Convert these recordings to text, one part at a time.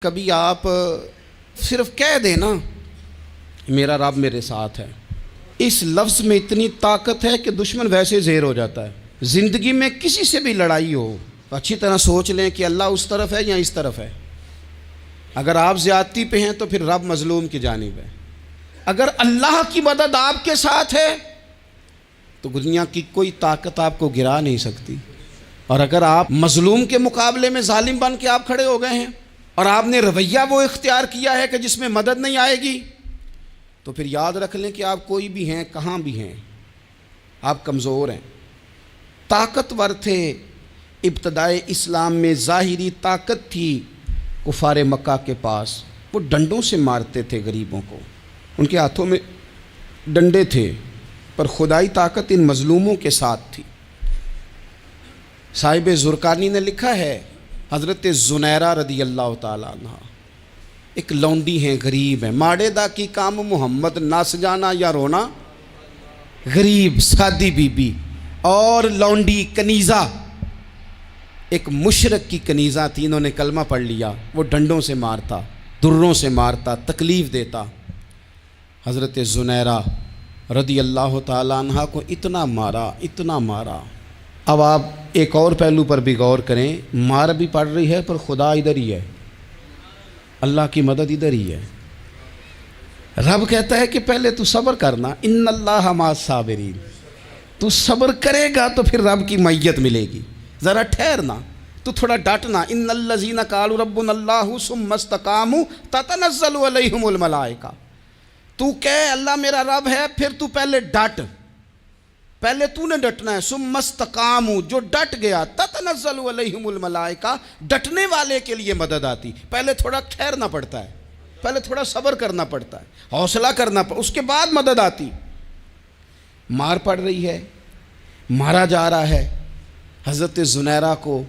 کبھی آپ صرف کہہ دیں نا میرا رب میرے ساتھ ہے، اس لفظ میں اتنی طاقت ہے کہ دشمن ویسے زیر ہو جاتا ہے۔ زندگی میں کسی سے بھی لڑائی ہو اچھی طرح سوچ لیں کہ اللہ اس طرف ہے یا اس طرف ہے۔ اگر آپ زیادتی پہ ہیں تو پھر رب مظلوم کی جانب ہے۔ اگر اللہ کی مدد آپ کے ساتھ ہے تو دنیا کی کوئی طاقت آپ کو گرا نہیں سکتی، اور اگر آپ مظلوم کے مقابلے میں ظالم بن کے آپ کھڑے ہو گئے ہیں اور آپ نے رویہ وہ اختیار کیا ہے کہ جس میں مدد نہیں آئے گی، تو پھر یاد رکھ لیں کہ آپ کوئی بھی ہیں، کہاں بھی ہیں، آپ کمزور ہیں۔ طاقتور تھے ابتدائے اسلام میں، ظاہری طاقت تھی کفار مکہ کے پاس، وہ ڈنڈوں سے مارتے تھے غریبوں کو، ان کے ہاتھوں میں ڈنڈے تھے، پر خدائی طاقت ان مظلوموں کے ساتھ تھی۔ صاحب زرقانی نے لکھا ہے، حضرت زنیرہ رضی اللہ تعالیٰ عنہ ایک لونڈی ہیں، غریب ہیں، ماڑے دا کی کام محمد نس جانا یا رونا، غریب سادی بی بی اور لونڈی کنیزہ، ایک مشرک کی کنیزہ تھی، انہوں نے کلمہ پڑھ لیا، وہ ڈنڈوں سے مارتا، دروں سے مارتا، تکلیف دیتا۔ حضرت زنیرہ رضی اللہ تعالیٰ عنہ کو اتنا مارا۔ اب آپ ایک اور پہلو پر بھی غور کریں، مار بھی پڑ رہی ہے پر خدا ادھر ہی ہے، اللہ کی مدد ادھر ہی ہے۔ رب کہتا ہے کہ پہلے تو صبر کرنا، ان اللہ مع الصابرین، تو صبر کرے گا تو پھر رب کی معیت ملے گی، ذرا ٹھہرنا، تو تھوڑا ڈٹنا۔ ان الذین قالوا ربنا اللہ ثم استقاموا تتنزل علیہم الملائکہ، تو کہے اللہ میرا رب ہے، پھر تو پہلے ڈٹ، پہلے تو نے ڈٹنا ہے۔ ثم استقاموا، جو ڈٹ گیا، تتنزل علیہم الملائکہ، ڈٹنے والے کے لیے مدد آتی، پہلے تھوڑا ٹھہرنا پڑتا ہے، پہلے تھوڑا صبر کرنا پڑتا ہے، حوصلہ کرنا پڑتا، اس کے بعد مدد آتی۔ مار پڑ رہی ہے، مارا جا رہا ہے حضرت زنیرہ کو،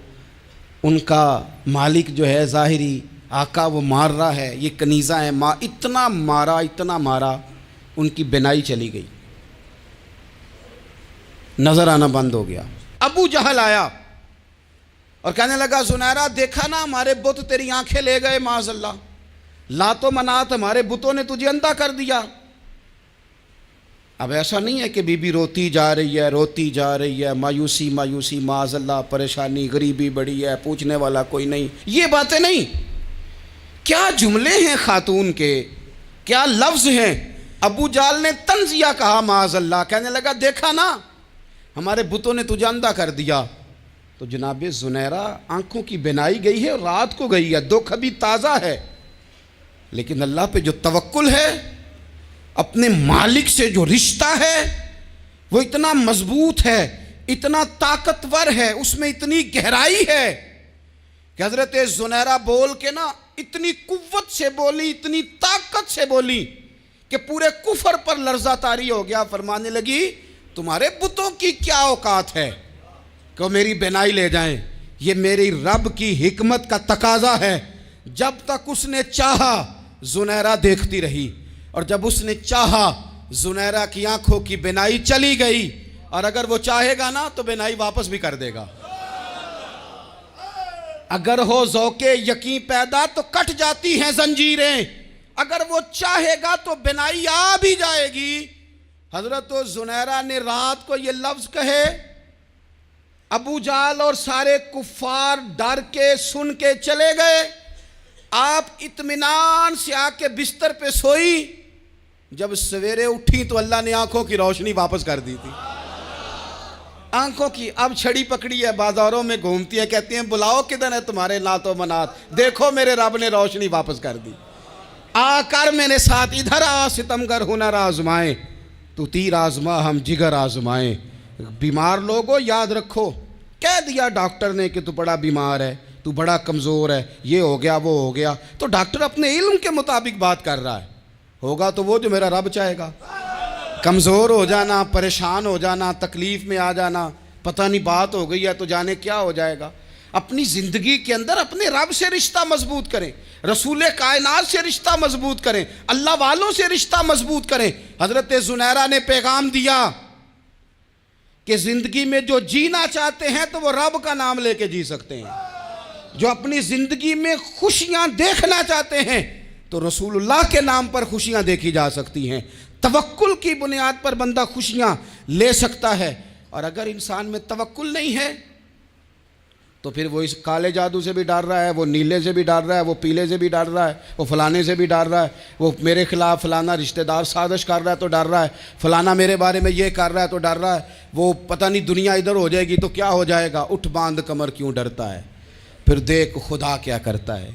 ان کا مالک جو ہے ظاہری آقا وہ مار رہا ہے، یہ کنیزہ ہے، اتنا مارا ان کی بینائی چلی گئی، نظر آنا بند ہو گیا۔ ابو جہل آیا اور کہنے لگا زنیرہ دیکھا نا ہمارے بت تیری آنکھیں لے گئے، معاذ اللہ، لات و منات ہمارے بتوں نے تجھے اندھا کر دیا۔ اب ایسا نہیں ہے کہ بی بی روتی جا رہی ہے، مایوسی معاذ اللہ، پریشانی، غریبی بڑی ہے، پوچھنے والا کوئی نہیں، یہ باتیں نہیں۔ کیا جملے ہیں خاتون کے، کیا لفظ ہیں۔ ابو جہل نے تنزیہ کہا معاذ اللہ، کہنے لگا دیکھا نا ہمارے بتوں نے تجھے اندھا کر دیا۔ تو جناب زنیرہ آنکھوں کی بینائی گئی ہے اور رات کو گئی ہے، دکھ ابھی تازہ ہے، لیکن اللہ پہ جو توکل ہے، اپنے مالک سے جو رشتہ ہے وہ اتنا مضبوط ہے، اتنا طاقتور ہے، اس میں اتنی گہرائی ہے کہ حضرت زنیرہ بول کے نا اتنی قوت سے بولی، اتنی طاقت سے بولی کہ پورے کفر پر لرزہ طاری ہو گیا۔ فرمانے لگی تمہارے بتوں کی کیا اوقات ہے کہ وہ میری بینائی لے جائیں، یہ میری رب کی حکمت کا تقاضا ہے۔ جب تک اس نے چاہا زنیرہ دیکھتی رہی، اور جب اس نے چاہا زنیرہ کی آنکھوں کی بینائی چلی گئی، اور اگر وہ چاہے گا نا تو بینائی واپس بھی کر دے گا۔ اگر ہو ذوق یقین پیدا تو کٹ جاتی ہیں زنجیریں، اگر وہ چاہے گا تو بینائی آ بھی جائے گی۔ حضرت زنیرہ نے رات کو یہ لفظ کہے، ابو جہل اور سارے کفار ڈر کے سن کے چلے گئے، آپ اطمینان سے آ کے بستر پہ سوئی۔ جب سویرے اٹھی تو اللہ نے آنکھوں کی روشنی واپس کر دی تھی، آنکھوں کی اب چھڑی پکڑی ہے، بازاروں میں گھومتی ہے، کہتی ہیں بلاؤ کدھر ہے تمہارے لات و منات، دیکھو میرے رب نے روشنی واپس کر دی، آ کر میرے ساتھ ادھر آ، ستمگر ہنر آزمائیں، تو تیر آزما ہم جگر آزمائیں۔ بیمار لوگوں یاد رکھو، کہہ دیا ڈاکٹر نے کہ تو بڑا بیمار ہے، تو بڑا کمزور ہے، یہ ہو گیا وہ ہو گیا، تو ڈاکٹر اپنے علم کے مطابق بات کر رہا ہے، ہوگا تو وہ جو میرا رب چاہے گا۔ کمزور ہو جانا، پریشان ہو جانا، تکلیف میں آ جانا، پتہ نہیں بات ہو گئی ہے تو جانے کیا ہو جائے گا۔ اپنی زندگی کے اندر اپنے رب سے رشتہ مضبوط کریں، رسول کائنات سے رشتہ مضبوط کریں، اللہ والوں سے رشتہ مضبوط کریں۔ حضرت زنیرہ نے پیغام دیا کہ زندگی میں جو جینا چاہتے ہیں تو وہ رب کا نام لے کے جی سکتے ہیں۔ جو اپنی زندگی میں خوشیاں دیکھنا چاہتے ہیں تو رسول اللہ کے نام پر خوشیاں دیکھی جا سکتی ہیں. توکل کی بنیاد پر بندہ خوشیاں لے سکتا ہے. اور اگر انسان میں توکل نہیں ہے تو پھر وہ اس کالے جادو سے بھی ڈر رہا ہے, وہ نیلے سے بھی ڈر رہا ہے, وہ پیلے سے بھی ڈر رہا ہے, وہ فلانے سے بھی ڈر رہا ہے, وہ میرے خلاف فلانا رشتہ دار سازش کر رہا ہے تو ڈر رہا ہے, فلانا میرے بارے میں یہ کر رہا ہے تو ڈر رہا ہے, وہ پتہ نہیں دنیا ادھر ہو جائے گی تو کیا ہو جائے گا. اٹھ باندھ کمر کیوں ڈرتا ہے, پھر دیکھ خدا کیا کرتا ہے.